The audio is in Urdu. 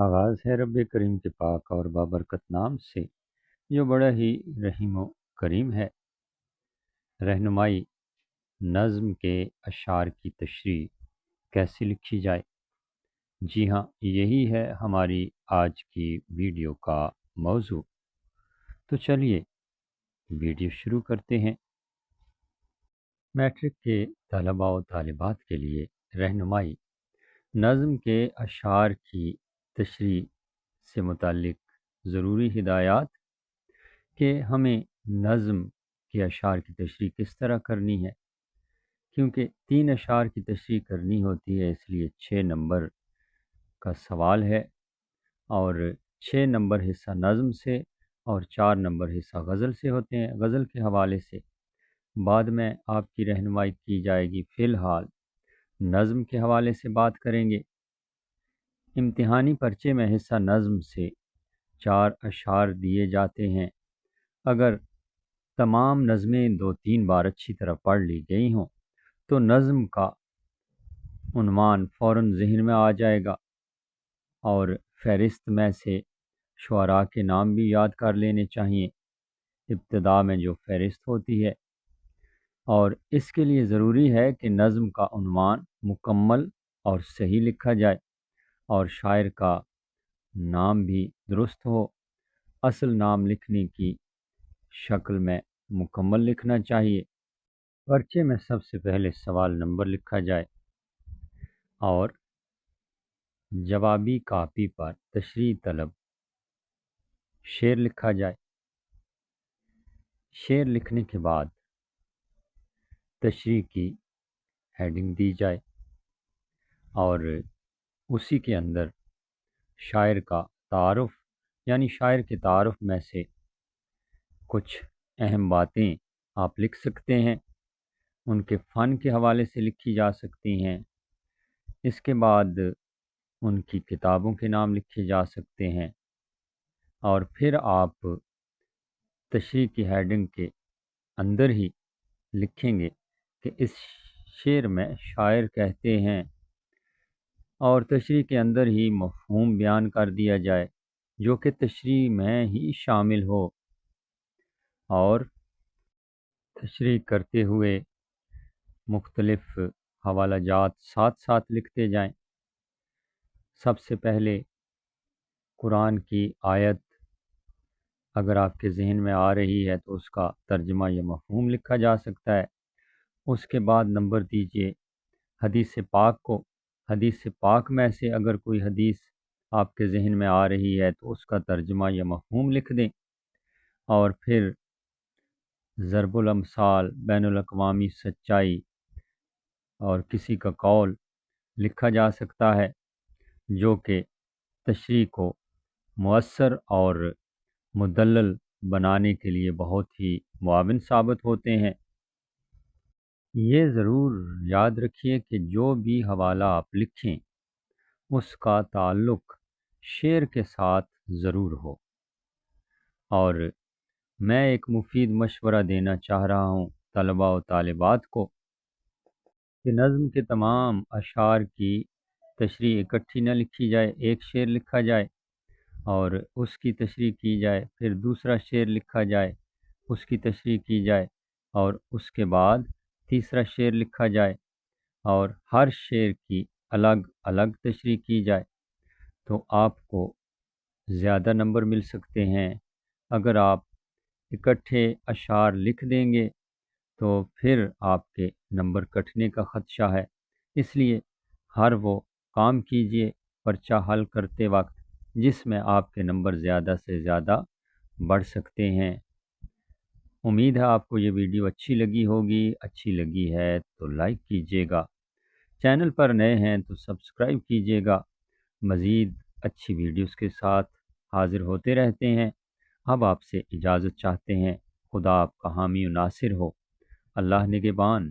آغاز ہے رب کریم کے پاک اور بابرکت نام سے جو بڑا ہی رحیم و کریم ہے۔ رہنمائی: نظم کے اشعار کی تشریح کیسے لکھی جائے؟ جی ہاں، یہی ہے ہماری آج کی ویڈیو کا موضوع۔ تو چلیے ویڈیو شروع کرتے ہیں۔ میٹرک کے طلباء و طالبات کے لیے رہنمائی: نظم کے اشعار کی تشریح سے متعلق ضروری ہدایات کہ ہمیں نظم کے اشعار کی تشریح کس طرح کرنی ہے، کیونکہ 3 اشعار کی تشریح کرنی ہوتی ہے، اس لیے 6 نمبر کا سوال ہے، اور 6 نمبر حصہ نظم سے اور 4 نمبر حصہ غزل سے ہوتے ہیں۔ غزل کے حوالے سے بعد میں آپ کی رہنمائی کی جائے گی، فی الحال نظم کے حوالے سے بات کریں گے۔ امتحانی پرچے میں حصہ نظم سے 4 اشعار دیے جاتے ہیں۔ اگر تمام نظمیں 2-3 بار اچھی طرح پڑھ لی گئی ہوں تو نظم کا عنوان فوراً ذہن میں آ جائے گا، اور فہرست میں سے شعراء کے نام بھی یاد کر لینے چاہیے ابتدا میں جو فہرست ہوتی ہے، اور اس کے لیے ضروری ہے کہ نظم کا عنوان مکمل اور صحیح لکھا جائے، اور شاعر کا نام بھی درست ہو۔ اصل نام لکھنے کی شکل میں مکمل لکھنا چاہیے۔ پرچے میں سب سے پہلے سوال نمبر لکھا جائے اور جوابی کاپی پر تشریح طلب شعر لکھا جائے۔ شعر لکھنے کے بعد تشریح کی ہیڈنگ دی جائے، اور اسی کے اندر شاعر کا تعارف، یعنی شاعر کے تعارف میں سے کچھ اہم باتیں آپ لکھ سکتے ہیں، ان کے فن کے حوالے سے لکھی جا سکتی ہیں۔ اس کے بعد ان کی کتابوں کے نام لکھے جا سکتے ہیں، اور پھر آپ تشریح کی ہیڈنگ کے اندر ہی لکھیں گے کہ اس شعر میں شاعر کہتے ہیں، اور تشریح کے اندر ہی مفہوم بیان کر دیا جائے جو کہ تشریح میں ہی شامل ہو، اور تشریح کرتے ہوئے مختلف حوالہ جات ساتھ ساتھ لکھتے جائیں۔ سب سے پہلے قرآن کی آیت اگر آپ کے ذہن میں آ رہی ہے تو اس کا ترجمہ یا مفہوم لکھا جا سکتا ہے۔ اس کے بعد نمبر دیجئے حدیث پاک کو۔ حدیث پاک میں سے اگر کوئی حدیث آپ کے ذہن میں آ رہی ہے تو اس کا ترجمہ یا مفہوم لکھ دیں، اور پھر ضرب الامثال، بین الاقوامی سچائی اور کسی کا قول لکھا جا سکتا ہے جو کہ تشریح کو مؤثر اور مدلل بنانے کے لیے بہت ہی معاون ثابت ہوتے ہیں۔ یہ ضرور یاد رکھیے کہ جو بھی حوالہ آپ لکھیں اس کا تعلق شعر کے ساتھ ضرور ہو، اور میں ایک مفید مشورہ دینا چاہ رہا ہوں طلباء و طالبات کو کہ نظم کے تمام اشعار کی تشریح اکٹھی نہ لکھی جائے۔ ایک شعر لکھا جائے اور اس کی تشریح کی جائے، پھر دوسرا شعر لکھا جائے، اس کی تشریح کی جائے، اور اس کے بعد تیسرا شعر لکھا جائے، اور ہر شعر کی الگ الگ تشریح کی جائے، تو آپ کو زیادہ نمبر مل سکتے ہیں۔ اگر آپ اکٹھے اشعار لکھ دیں گے تو پھر آپ کے نمبر کٹنے کا خدشہ ہے۔ اس لیے ہر وہ کام کیجئے پرچہ حل کرتے وقت جس میں آپ کے نمبر زیادہ سے زیادہ بڑھ سکتے ہیں۔ امید ہے آپ کو یہ ویڈیو اچھی لگی ہوگی۔ اچھی لگی ہے تو لائک کیجیے گا، چینل پر نئے ہیں تو سبسکرائب کیجیے گا۔ مزید اچھی ویڈیوز کے ساتھ حاضر ہوتے رہتے ہیں۔ اب آپ سے اجازت چاہتے ہیں۔ خدا آپ کا حامی و ناصر ہو۔ اللہ نگہبان۔